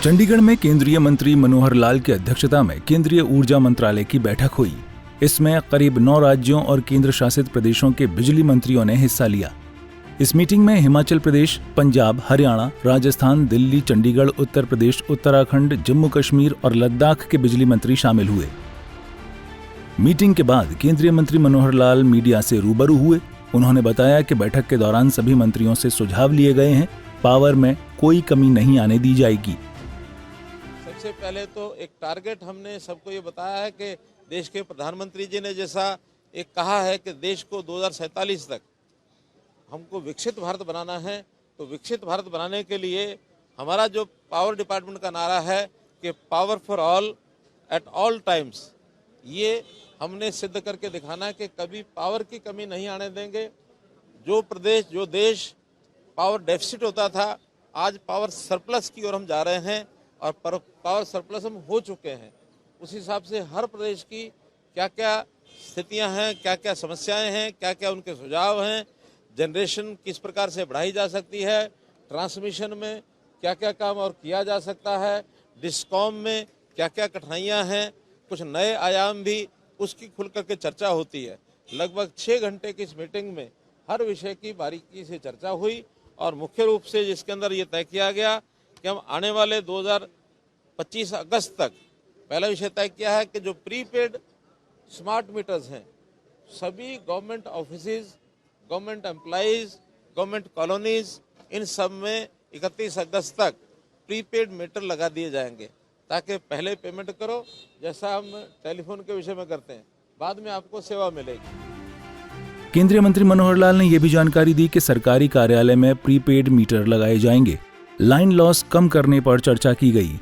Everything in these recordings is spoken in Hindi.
चंडीगढ़ में केंद्रीय मंत्री मनोहर लाल की अध्यक्षता में केंद्रीय ऊर्जा मंत्रालय की बैठक हुई। इसमें करीब 9 राज्यों और केंद्र शासित प्रदेशों के बिजली मंत्रियों ने हिस्सा लिया। इस मीटिंग में हिमाचल प्रदेश, पंजाब, हरियाणा, राजस्थान, दिल्ली, चंडीगढ़, उत्तर प्रदेश, उत्तराखंड, जम्मू कश्मीर और लद्दाख के बिजली मंत्री शामिल हुए। मीटिंग के बाद केंद्रीय मंत्री मनोहर लाल मीडिया से रूबरू हुए। उन्होंने बताया कि बैठक के दौरान सभी मंत्रियों से सुझाव लिए गए हैं। पावर में कोई कमी नहीं आने दी जाएगी। सबसे पहले तो एक टारगेट हमने सबको ये बताया है कि देश के प्रधानमंत्री जी ने जैसा एक कहा है कि देश को 2047 तक हमको विकसित भारत बनाना है, तो विकसित भारत बनाने के लिए हमारा जो पावर डिपार्टमेंट का नारा है कि power for all at all times, ये हमने सिद्ध करके दिखाना है कि कभी पावर की कमी नहीं आने देंगे। जो प्रदेश, जो देश पावर डेफिसिट होता था, आज पावर सरप्लस की ओर हम जा रहे हैं और पावर सरप्लस हम हो चुके हैं। उस हिसाब से हर प्रदेश की क्या क्या स्थितियां हैं, क्या क्या समस्याएं हैं, क्या क्या उनके सुझाव हैं, जनरेशन किस प्रकार से बढ़ाई जा सकती है, ट्रांसमिशन में क्या क्या काम और किया जा सकता है, डिस्कॉम में क्या क्या कठिनाइयां हैं, कुछ नए आयाम भी, उसकी खुल करके चर्चा होती है। लगभग 6 घंटे की इस मीटिंग में हर विषय की बारीकी से चर्चा हुई और मुख्य रूप से जिसके अंदर ये तय किया गया कि हम आने वाले 2025 अगस्त तक पहला विषय तय किया है कि जो प्रीपेड स्मार्ट मीटर्स हैं, सभी government offices, government employees, government colonies, इन सब में 31 अगस्त तक प्रीपेड मीटर लगा दिए जाएंगे, ताकि पहले पेमेंट करो, जैसा हम टेलीफोन के विषय में करते हैं, बाद में आपको सेवा मिलेगी। केंद्रीय मंत्री मनोहर लाल ने यह भी जानकारी दी कि सरकारी कार्यालय में प्रीपेड मीटर लगाए जाएंगे। लाइन लॉस कम करने पर चर्चा की गई।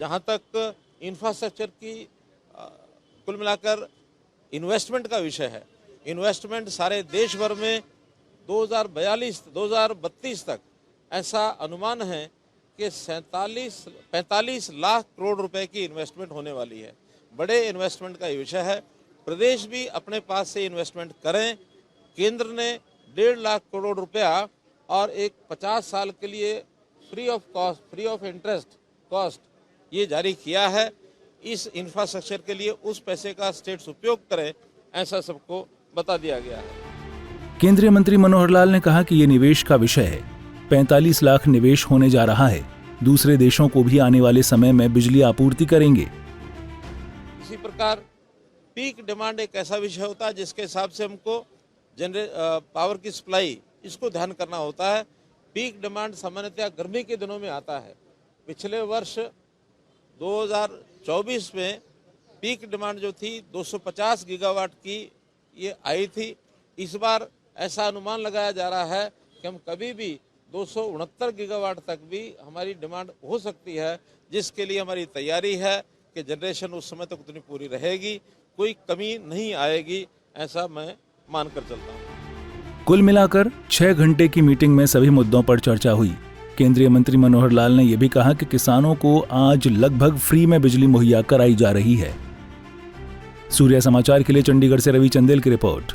जहां तक इंफ्रास्ट्रक्चर की कुल मिलाकर इन्वेस्टमेंट का विषय है, इन्वेस्टमेंट सारे देश भर में 2032 तक ऐसा अनुमान है कि 45 लाख करोड़ रुपए की इन्वेस्टमेंट होने वाली है। बड़े इन्वेस्टमेंट का विषय है। प्रदेश भी अपने पास से इन्वेस्टमेंट करें। केंद्र ने 1.5 लाख करोड़ रुपया और एक 50 साल के लिए फ्री ऑफ इंटरेस्ट कॉस्ट ये जारी किया है। इस इंफ्रास्ट्रक्चर के लिए उस पैसे का स्टेट्स उपयोग करें, ऐसा सबको बता दिया गया है। केंद्रीय मंत्री मनोहर लाल ने कहा कि ये निवेश का विषय है। 45 लाख निवेश होने जा रहा है। दूसरे देशों को भी आने वाले समय में बिजली आपूर्ति करेंगे। इसी प्रकार पीक डिमांड एक ऐसा विषय होता है जिसके हिसाब से हमको पावर की सप्लाई, इसको ध्यान करना होता है। पीक डिमांड सामान्यतः गर्मी के दिनों में आता है। पिछले वर्ष 2024 में पीक डिमांड जो थी 250 गीगावाट की ये आई थी। इस बार ऐसा अनुमान लगाया जा रहा है कि हम कभी भी 269 गीगावाट तक भी हमारी डिमांड हो सकती है, जिसके लिए हमारी तैयारी है कि जनरेशन उस समय तक उतनी पूरी रहेगी, कोई कमी नहीं आएगी, ऐसा मैं मानकर चलता हूँ। कुल मिलाकर 6 घंटे की मीटिंग में सभी मुद्दों पर चर्चा हुई। केंद्रीय मंत्री मनोहर लाल ने यह भी कहा कि किसानों को आज लगभग फ्री में बिजली मुहैया कराई जा रही है। सूर्या समाचार के लिए चंडीगढ़ से रवि चंदेल की रिपोर्ट।